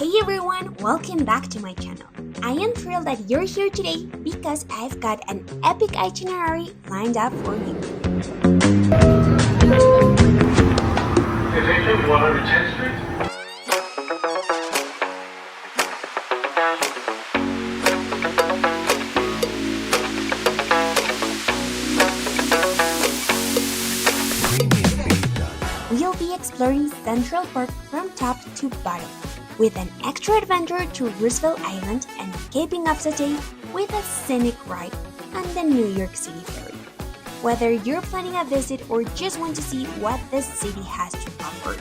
Hey everyone, welcome back to my channel. I am thrilled that you're here today because I've got an epic itinerary lined up for you. Attention, 110th Street. We'll be exploring Central Park from top to bottom, with an extra adventure to Roosevelt Island and capping off the day with a scenic ride on the New York City Ferry. Whether you're planning a visit or just want to see what this city has to offer,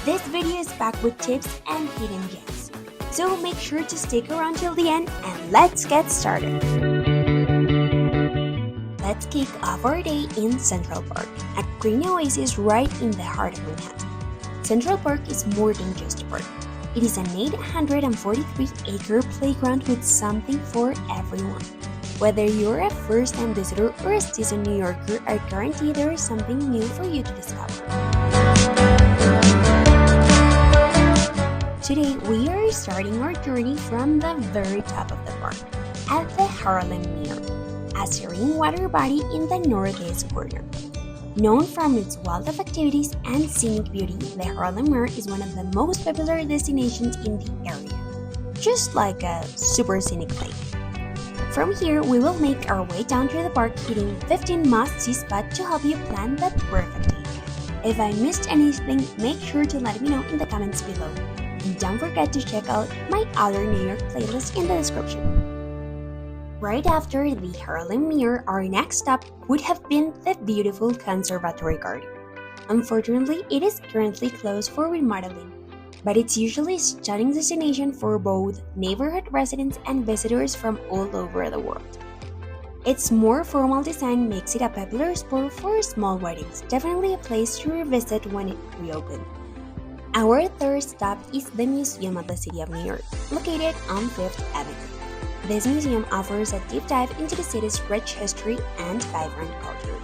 this video is packed with tips and hidden gems. So make sure to stick around till the end and let's get started. Let's kick off our day in Central Park, a green oasis right in the heart of Manhattan. Central Park is more than just a park. It is an 843-acre playground with something for everyone. Whether you're a first-time visitor or a seasoned New Yorker, I guarantee there is something new for you to discover. Today, we are starting our journey from the very top of the park, at the Harlem Meer, a serene water body in the northeast corner. Known from its wealth of activities and scenic beauty, the Harlem Meer is one of the most popular destinations in the area, just like a super scenic lake. From here, we will make our way down to the park, hitting 15 must-see spots to help you plan the perfect day. If I missed anything, make sure to let me know in the comments below. And don't forget to check out my other New York playlist in the description. Right after the Harlem Meer, our next stop would have been the beautiful Conservatory Garden. Unfortunately, it is currently closed for remodeling, but it's usually a stunning destination for both neighborhood residents and visitors from all over the world. Its more formal design makes it a popular spot for small weddings, definitely a place to revisit when it reopens. Our third stop is the Museum of the City of New York, located on 5th Avenue. This museum offers a deep dive into the city's rich history and vibrant culture.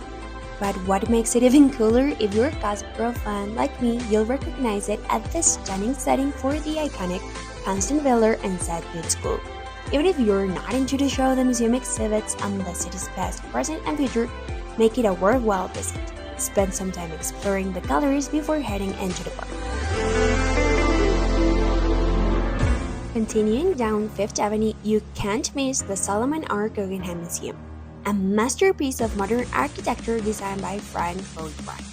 But what makes it even cooler, if you're a Gossip Girl fan like me, you'll recognize it at the stunning setting for the iconic Constant Veller and Sad Good School. Even if you're not into the show, the museum exhibits on the city's past, present, and future make it a worthwhile visit. Spend some time exploring the galleries before heading into the park. Continuing down 5th Avenue, you can't miss the Solomon R. Guggenheim Museum, a masterpiece of modern architecture designed by Frank Lloyd Wright.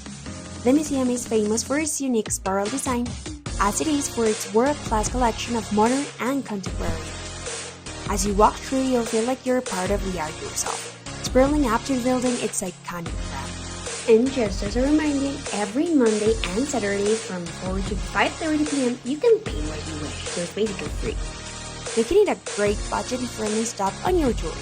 The museum is famous for its unique spiral design, as it is for its world-class collection of modern and contemporary art. As you walk through, you'll feel like you're part of the art yourself, spiraling up to the building its iconic crown. And just as a reminder, every Monday and Saturday from 4 to 5:30 p.m. you can pay what you wish, so it's basically free, making it a great budget-friendly stop on your tour.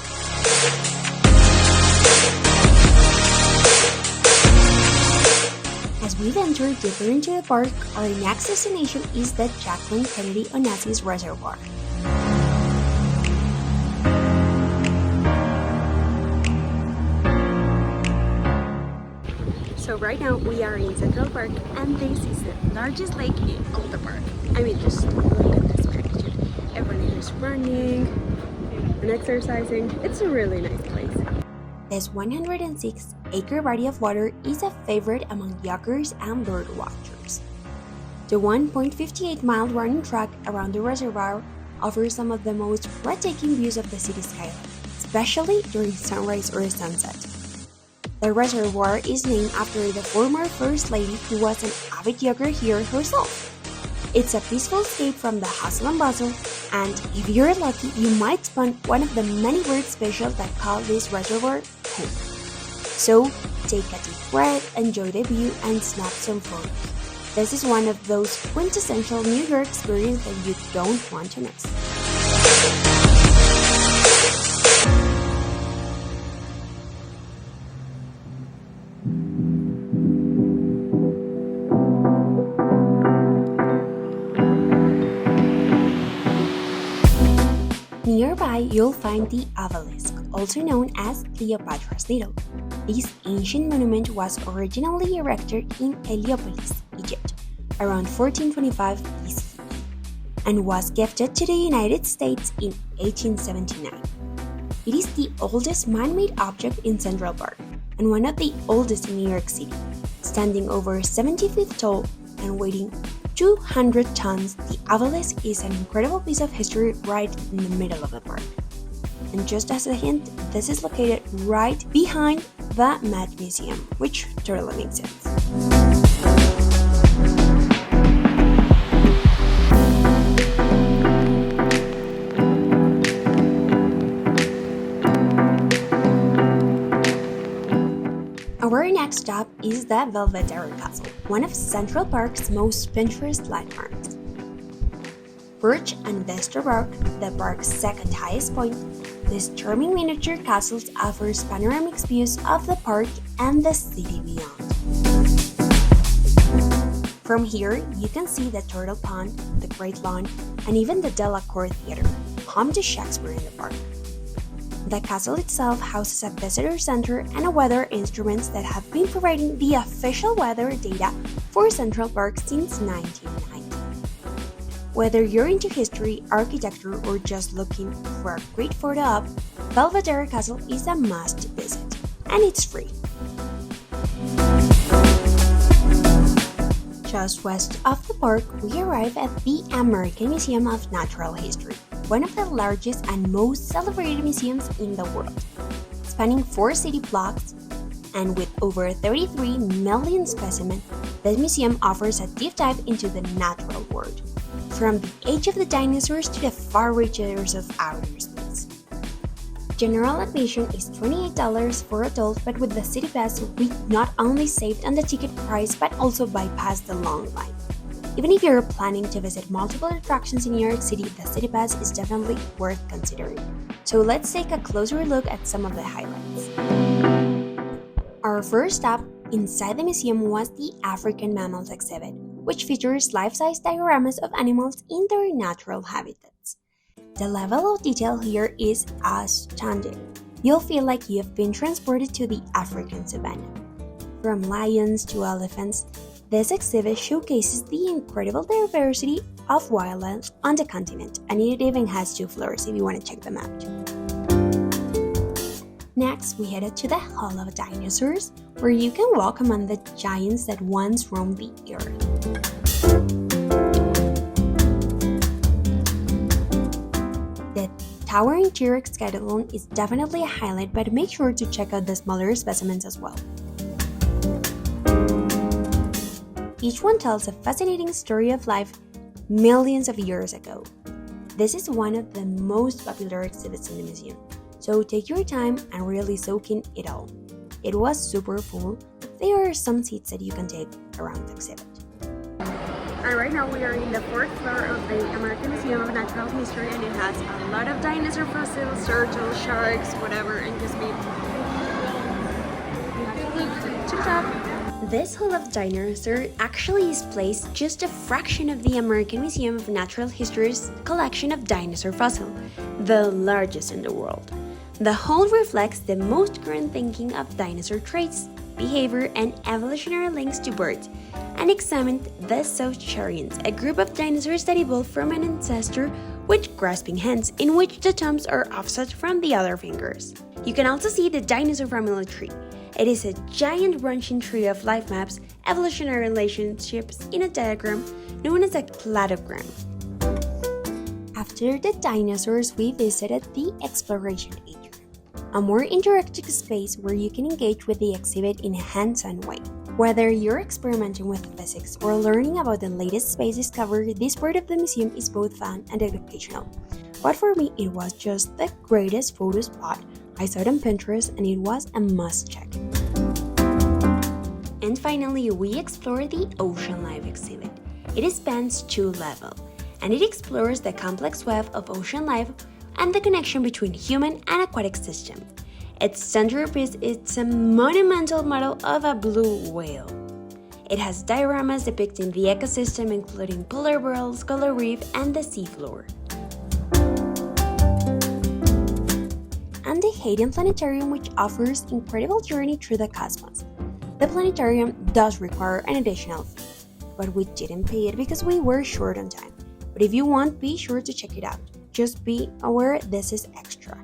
As we venture deeper into the park, our next destination is the Jacqueline Kennedy Onassis Reservoir. So right now we are in Central Park and this is the largest lake in all the park. I mean, just look at this magnitude. Everyone is running and exercising. It's a really nice place. This 106-acre body of water is a favorite among joggers and bird watchers. The 1.58-mile running track around the reservoir offers some of the most breathtaking views of the city skyline, especially during sunrise or sunset. The reservoir is named after the former First Lady, who was an avid jogger here herself. It's a peaceful escape from the hustle and bustle, and if you're lucky, you might spot one of the many bird species that call this reservoir home. So, take a deep breath, enjoy the view, and snap some photos. This is one of those quintessential New York experiences that you don't want to miss. Nearby, you'll find the Obelisk, also known as Cleopatra's Needle. This ancient monument was originally erected in Heliopolis, Egypt, around 1425 BCE. and was gifted to the United States in 1879. It is the oldest man-made object in Central Park and one of the oldest in New York City. Standing over 70 feet tall and weighing 200 tons, the Obelisk is an incredible piece of history right in the middle of the park. And just as a hint, this is located right behind the Met Museum, which totally makes sense. Our next stop is the Belvedere Castle, one of Central Park's most Pinterest landmarks. Perched on Reservoir, the park's second highest point, this charming miniature castle offers panoramic views of the park and the city beyond. From here, you can see the Turtle Pond, the Great Lawn, and even the Delacour Theater, home to Shakespeare in the park. The castle itself houses a visitor center and a weather instruments that have been providing the official weather data for Central Park since 1990. Whether you're into history, architecture, or just looking for a great photo op, Belvedere Castle is a must visit, and it's free. Just west of the park, we arrive at the American Museum of Natural History, one of the largest and most celebrated museums in the world. Spanning 4 city blocks and with over 33 million specimens, this museum offers a deep dive into the natural world, from the age of the dinosaurs to the far reaches of outer space. General admission is $28 for adults, but with the City Pass, we not only saved on the ticket price but also bypassed the long line. Even if you're planning to visit multiple attractions in New York City, the City Pass is definitely worth considering. So let's take a closer look at some of the highlights. Our first stop inside the museum was the African Mammals exhibit, which features life-size dioramas of animals in their natural habitats. The level of detail here is astounding. You'll feel like you've been transported to the African savanna. From lions to elephants, this exhibit showcases the incredible diversity of wildlife on the continent, and it even has 2 floors if you want to check them out. Next, we headed to the Hall of Dinosaurs, where you can walk among the giants that once roamed the earth. The towering T-Rex skeleton is definitely a highlight, but make sure to check out the smaller specimens as well. Each one tells a fascinating story of life millions of years ago. This is one of the most popular exhibits in the museum, so take your time and really soak in it all. It was super full, but there are some seats that you can take around the exhibit. And right now we are in the 4th floor of the American Museum of Natural History, and it has a lot of dinosaur fossils, turtles, sharks, whatever, and just me. To the top. This Hall of Dinosaurs actually displays just a fraction of the American Museum of Natural History's collection of dinosaur fossils, the largest in the world. The hall reflects the most current thinking of dinosaur traits, behavior, and evolutionary links to birds, and examined the Sauropsarians, a group of dinosaurs that evolved from an ancestor with grasping hands, in which the thumbs are offset from the other fingers. You can also see the dinosaur family tree. It is a giant branching tree of life maps, evolutionary relationships in a diagram known as a cladogram. After the dinosaurs, we visited the Exploration Atrium, a more interactive space where you can engage with the exhibit in a hands-on way. Whether you're experimenting with physics or learning about the latest space discovery, this part of the museum is both fun and educational. But for me, it was just the greatest photo spot. I saw it on Pinterest and it was a must-check. And finally, we explored the Ocean Life exhibit. It spans 2 levels, and it explores the complex web of ocean life and the connection between human and aquatic systems. Its centerpiece is a monumental model of a blue whale. It has dioramas depicting the ecosystem, including polar bears, coral reef, and the seafloor. And the Hayden Planetarium, which offers incredible journey through the cosmos. The planetarium does require an additional fee, but we didn't pay it because we were short on time. but if you want, be sure to check it out. Just be aware this is extra.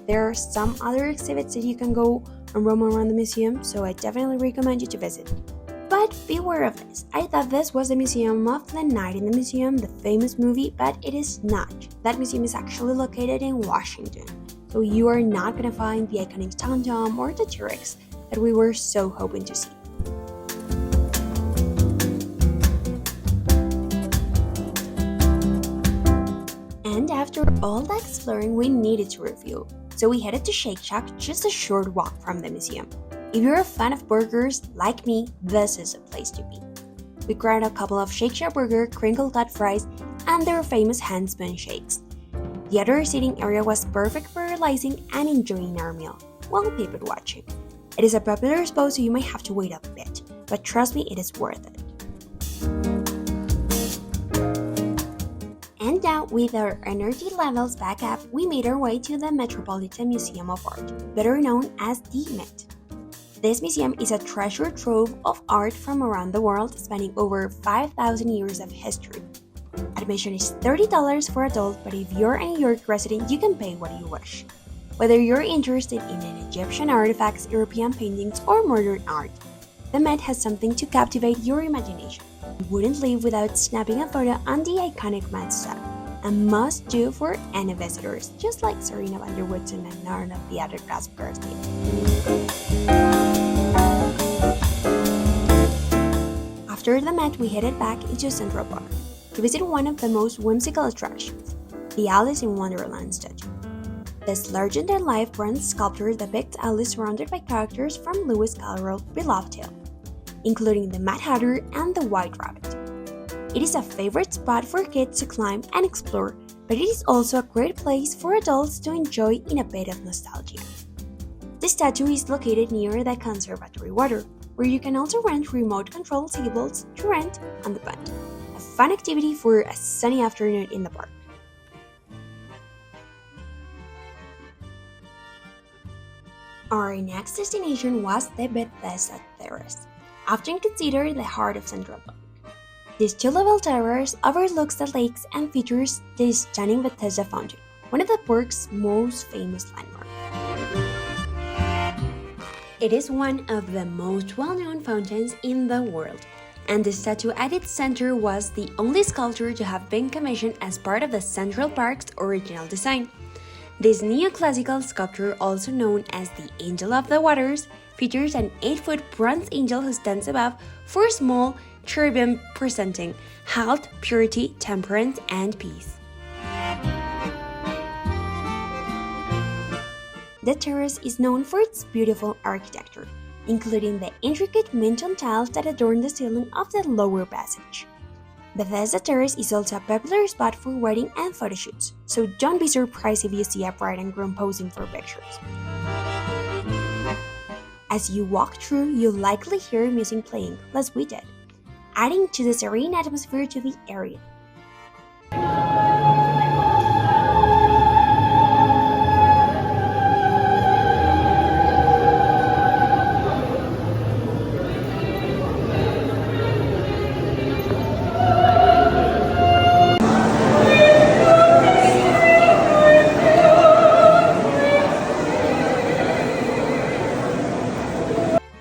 There are some other exhibits that you can go and roam around the museum, so I definitely recommend you to visit. But beware of this. I thought this was the Museum of the Night in the Museum, the famous movie, but it is not. That museum is actually located in Washington, so you are not going to find the iconic Tom or the T-Rex that we were so hoping to see. And after all that exploring, we needed to refuel, so we headed to Shake Shack, just a short walk from the museum. If you're a fan of burgers like me, this is a place to be. We grabbed a couple of Shake Shack burger, crinkle cut fries, and their famous hand-spun shakes. The other seating area was perfect for relaxing and enjoying our meal while people watching. It is a popular spot, so you might have to wait a bit, but trust me, it is worth it. And now, with our energy levels back up, we made our way to the Metropolitan Museum of Art, better known as the Met. This museum is a treasure trove of art from around the world, spanning over 5,000 years of history. Admission is $30 for adults, but if you're a New York resident, you can pay what you wish. Whether you're interested in Egyptian artifacts, European paintings, or modern art, the Met has something to captivate your imagination. You wouldn't leave without snapping a photo on the iconic Met step, a must-do for any visitors, just like Serena van der Woodsen and none of the other gossipers did. After the Met, we headed back into Central Park to visit one of the most whimsical attractions, the Alice in Wonderland statue. This larger-than-life bronze sculpture depicts Alice surrounded by characters from Lewis Carroll's beloved tale, including the Mad Hatter and the White Rabbit. It is a favorite spot for kids to climb and explore, but it is also a great place for adults to enjoy in a bit of nostalgia. The statue is located near the Conservatory Water, where you can also rent remote-controlled sailboats to rent on the pond. A fun activity for a sunny afternoon in the park. Our next destination was the Bethesda Terrace, often considered the heart of Central Park. This two-level terrace overlooks the lakes and features the stunning Bethesda Fountain, one of the park's most famous landmarks. It is one of the most well-known fountains in the world, and the statue at its center was the only sculpture to have been commissioned as part of the Central Park's original design. This neoclassical sculpture, also known as the Angel of the Waters, features an 8-foot bronze angel who stands above 4 small cherubim presenting health, purity, temperance, and peace. The terrace is known for its beautiful architecture, including the intricate Minton tiles that adorn the ceiling of the lower passage. Bethesda Terrace is also a popular spot for wedding and photo shoots, so don't be surprised if you see a bride and groom posing for pictures. As you walk through, you'll likely hear music playing, as we did, adding to the serene atmosphere to the area.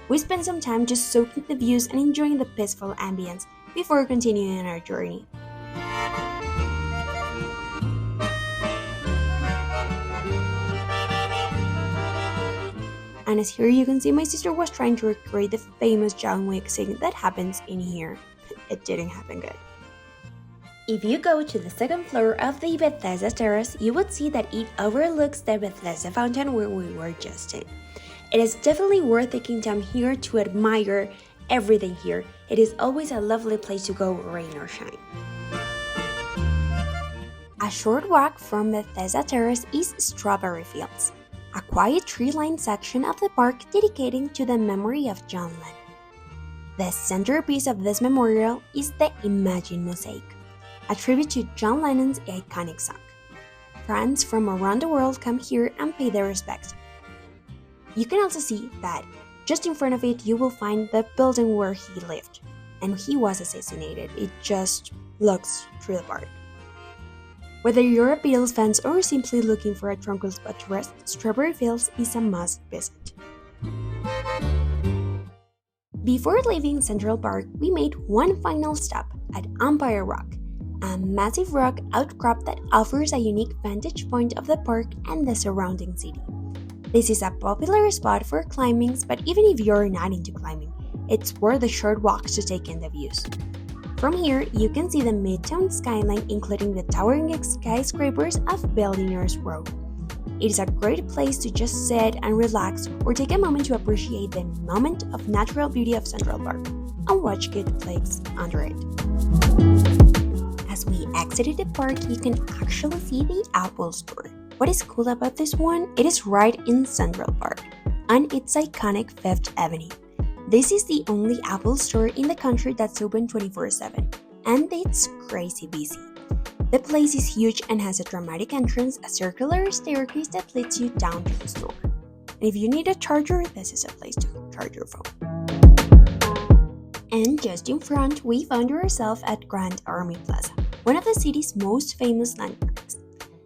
We spent some time just soaking the views and enjoying the peaceful ambience before continuing on our journey. And as here you can see, my sister was trying to recreate the famous John Wick scene that happens in here. It didn't happen good. If you go to the second floor of the Bethesda Terrace, you would see that it overlooks the Bethesda Fountain where we were just in. It is definitely worth taking time here to admire everything here. It is always a lovely place to go, rain or shine. A short walk from Bethesda Terrace is Strawberry Fields, a quiet tree-lined section of the park dedicated to the memory of John Lennon. The centerpiece of this memorial is the Imagine Mosaic, a tribute to John Lennon's iconic song. Fans from around the world come here and pay their respects. You can also see that just in front of it you will find the building where he lived, and he was assassinated. It just looks through the park. Whether you're a Beatles fan or simply looking for a tranquil spot to rest, Strawberry Fields is a must visit. Before leaving Central Park, we made one final stop at Umpire Rock, a massive rock outcrop that offers a unique vantage point of the park and the surrounding city. This is a popular spot for climbing, but even if you're not into climbing, it's worth the short walk to take in the views. From here, you can see the Midtown skyline, including the towering skyscrapers of Belvedere Row. It is a great place to just sit and relax or take a moment to appreciate the moment of natural beauty of Central Park and watch good plays under it. As we exited the park, you can actually see the Apple Store. What is cool about this one? It is right in Central Park, on its iconic Fifth Avenue. This is the only Apple Store in the country that's open 24/7, and it's crazy busy. The place is huge and has a dramatic entrance, a circular staircase that leads you down to the store. And if you need a charger, this is a place to charge your phone. And just in front, we found ourselves at Grand Army Plaza, one of the city's most famous landmarks.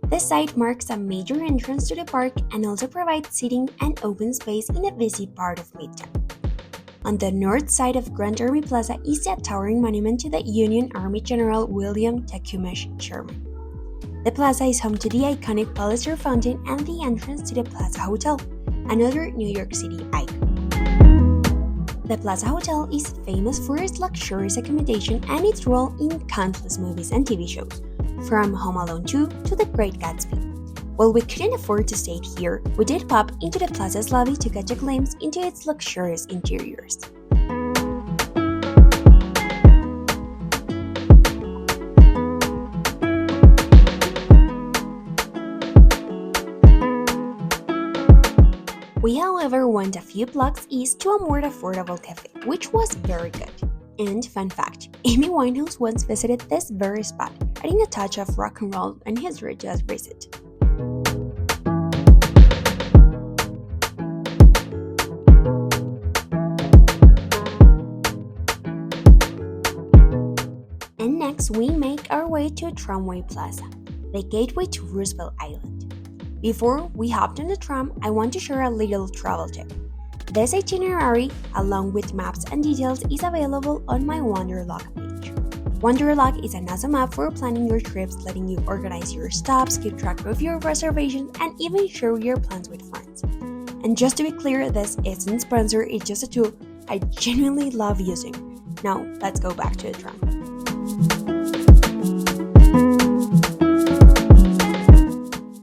This site marks a major entrance to the park and also provides seating and open space in a busy part of Midtown. On the north side of Grand Army Plaza is a towering monument to the Union Army General William Tecumseh Sherman. The plaza is home to the iconic Bethesda Fountain and the entrance to the Plaza Hotel, another New York City icon. The Plaza Hotel is famous for its luxurious accommodation and its role in countless movies and TV shows, from Home Alone 2 to The Great Gatsby. While we couldn't afford to stay here, we did pop into the plaza's lobby to catch a glimpse into its luxurious interiors. We, however, went a few blocks east to a more affordable cafe, which was very good. And fun fact, Amy Winehouse once visited this very spot, adding a touch of rock and roll and history to his visit. And next, we make our way to Tramway Plaza, the gateway to Roosevelt Island. Before we hopped on the tram, I want to share a little travel tip. This itinerary, along with maps and details, is available on my Wanderlog page. Wanderlog is an awesome app for planning your trips, letting you organize your stops, keep track of your reservations, and even share your plans with friends. And just to be clear, this isn't sponsored, it's just a tool I genuinely love using. Now, let's go back to the tram.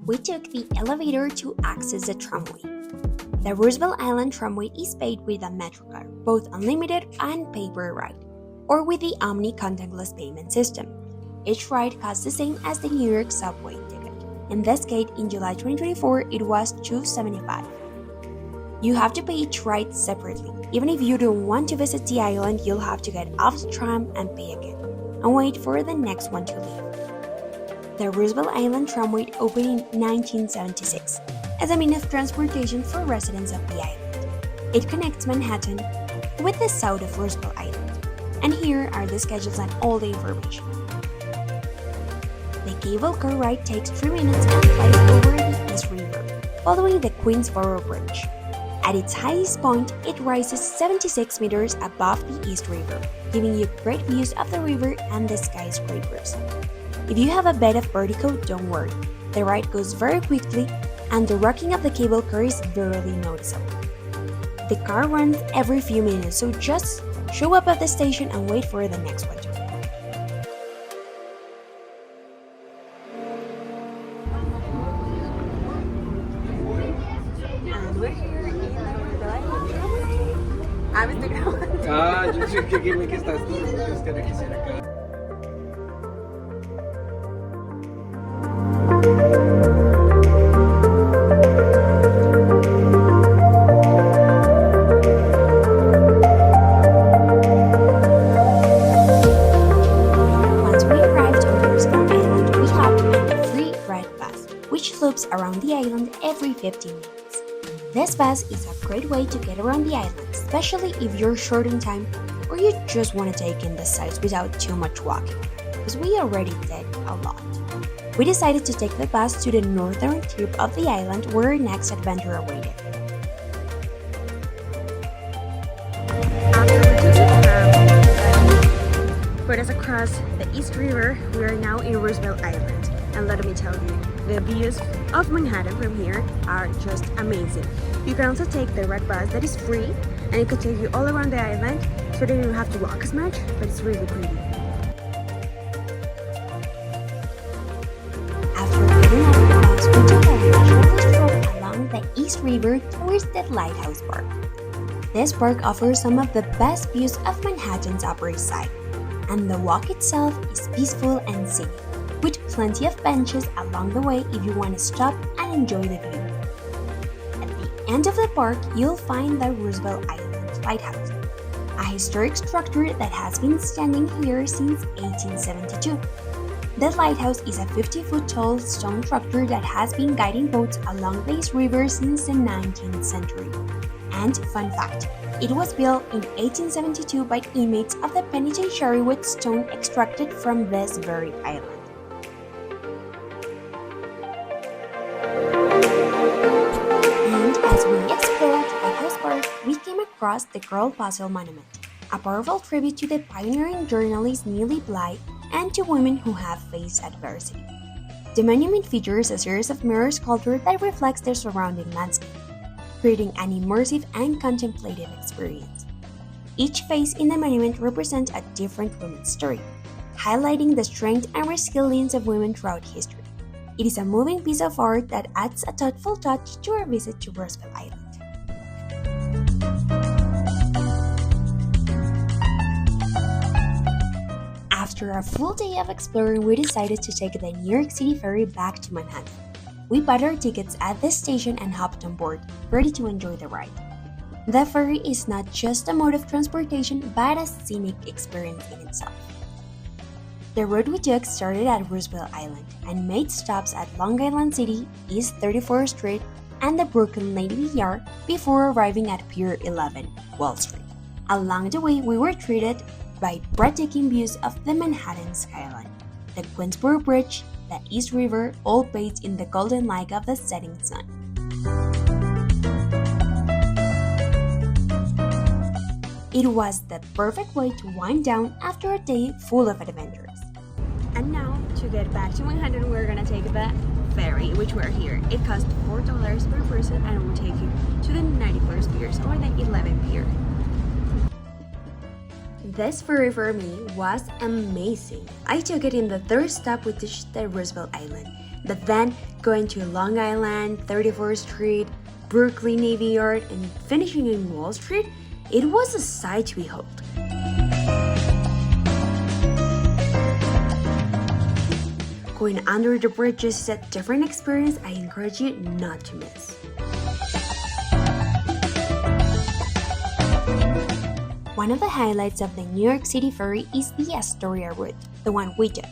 We took the elevator to access the tramway. The Roosevelt Island tramway is paid with a MetroCard, both unlimited and pay-per ride, or with the Omni contactless payment system. Each ride costs the same as the New York subway ticket. In this case, in July 2024, it was $2.75. You have to pay each ride separately. Even if you don't want to visit the island, you'll have to get off the tram and pay again, and wait for the next one to leave. The Roosevelt Island tramway opened in 1976 as a means of transportation for residents of the island. It connects Manhattan with the south of Roosevelt Island, and here are the schedules and all the information. The cable car ride takes 3 minutes and flies over the East River, following the Queensboro Bridge. At its highest point, it rises 76 meters above the East River, giving you great views of the river and the skyscrapers. If you have a bit of vertigo, don't worry. The ride goes very quickly, and the rocking of the cable car is barely noticeable. The car runs every few minutes, so just show up at the station and wait for the next one to come. And we're here in the tramway. Yo sé que estás Cristiana quisiera acá. Loops around the island every 15 minutes. This bus is a great way to get around the island, especially if you're short on time or you just want to take in the sights without too much walking, because we already did a lot. We decided to take the bus to the northern tip of the island where our next adventure awaited. After we took the tram that put us across the East River, we are now in Roosevelt Island. And let me tell you, the views of Manhattan from here are just amazing. You can also take the red bus that is free, and it could take you all around the island, so that you don't have to walk as much, but it's really pretty. After getting off the bus, we took a leisurely stroll along the East River towards the Lighthouse Park. This park offers some of the best views of Manhattan's Upper East Side, and the walk itself is peaceful and scenic, with plenty of benches along the way if you want to stop and enjoy the view. At the end of the park, you'll find the Roosevelt Island Lighthouse, a historic structure that has been standing here since 1872. The lighthouse is a 50-foot tall stone structure that has been guiding boats along the East River since the 19th century. And fun fact, it was built in 1872 by inmates of the penitentiary with stone extracted from this very island. And as we explored Lighthouse Park, we came across the Girl Puzzle Monument, a powerful tribute to the pioneering journalist Nellie Bly and to women who have faced adversity. The monument features a series of mirror sculptures that reflects the surrounding landscape, creating an immersive and contemplative experience. Each face in the monument represents a different woman's story, highlighting the strength and resilience of women throughout history. It is a moving piece of art that adds a thoughtful touch to our visit to Roosevelt Island. After a full day of exploring, we decided to take the New York City Ferry back to Manhattan. We bought our tickets at the station and hopped on board, ready to enjoy the ride. The ferry is not just a mode of transportation, but a scenic experience in itself. The route we took started at Roosevelt Island and made stops at Long Island City, East 34th Street, and the Brooklyn Navy Yard before arriving at Pier 11, Wall Street. Along the way, we were treated by breathtaking views of the Manhattan skyline, the Queensboro Bridge, the East River, all bathed in the golden light of the setting sun. It was the perfect way to wind down after a day full of adventures. And now, to get back to Manhattan, we're gonna take the ferry, which we're here. It costs $4 per person and will take you to the 91st pier or the 11th pier. This ferry for me was amazing. I took it in the third stop, which is the Roosevelt Island, but then going to Long Island, 34th Street, Brooklyn Navy Yard, and finishing in Wall Street, it was a sight to behold. Going under the bridges is a different experience I encourage you not to miss. One of the highlights of the New York City Ferry is the Astoria route, the one we took,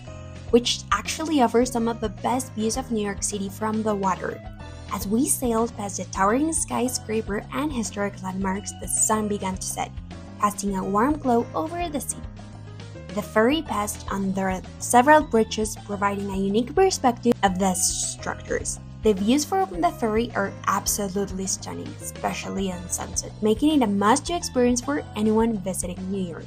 which actually offers some of the best views of New York City from the water. As we sailed past the towering skyscraper and historic landmarks, the sun began to set, casting a warm glow over the sea. The ferry passed under several bridges, providing a unique perspective of the structures. The views from the ferry are absolutely stunning, especially on sunset, making it a must-do experience for anyone visiting New York.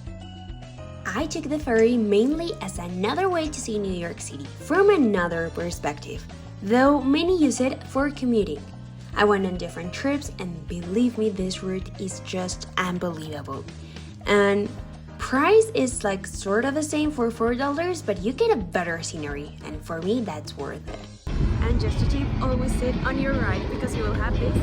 I took the ferry mainly as another way to see New York City from another perspective, though many use it for commuting. I went on different trips, and believe me, this route is just unbelievable. And price is like sort of the same for $4, but you get a better scenery, and for me, that's worth it. And just a tip, always sit on your right because you will have this.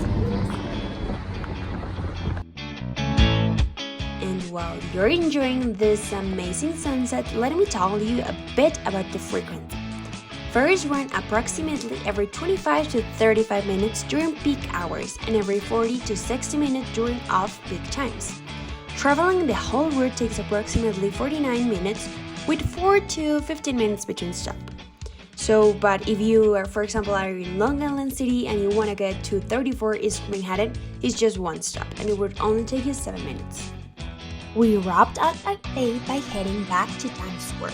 And while you're enjoying this amazing sunset, let me tell you a bit about the frequency. Ferries run approximately every 25 to 35 minutes during peak hours and every 40 to 60 minutes during off-peak times. Traveling the whole route takes approximately 49 minutes with 4 to 15 minutes between stops. But if you are, for example, are in Long Island City and you want to get to 34 East Manhattan, it's just one stop and it would only take you 7 minutes. We wrapped up our day by heading back to Times Square,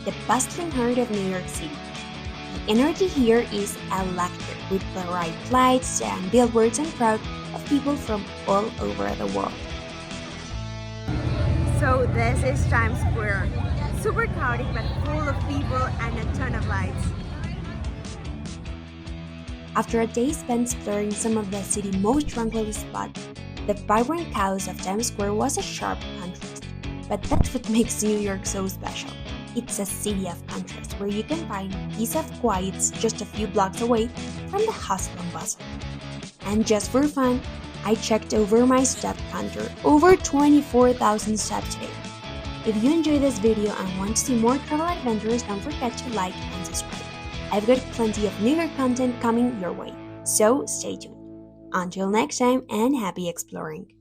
the bustling heart of New York City. The energy here is electric, with bright lights and billboards and crowds of people from all over the world. So this is Times Square. Super chaotic but full of people and a ton of lights. After a day spent exploring some of the city's most tranquil spots, the vibrant chaos of Times Square was a sharp contrast. But that's what makes New York so special. It's a city of contrasts where you can find peace of quiet just a few blocks away from the hustle and bustle. And just for fun, I checked over my step counter, over 24,000 steps today. If you enjoyed this video and want to see more travel adventures, don't forget to like and subscribe. I've got plenty of New York content coming your way, so stay tuned. Until next time, and happy exploring!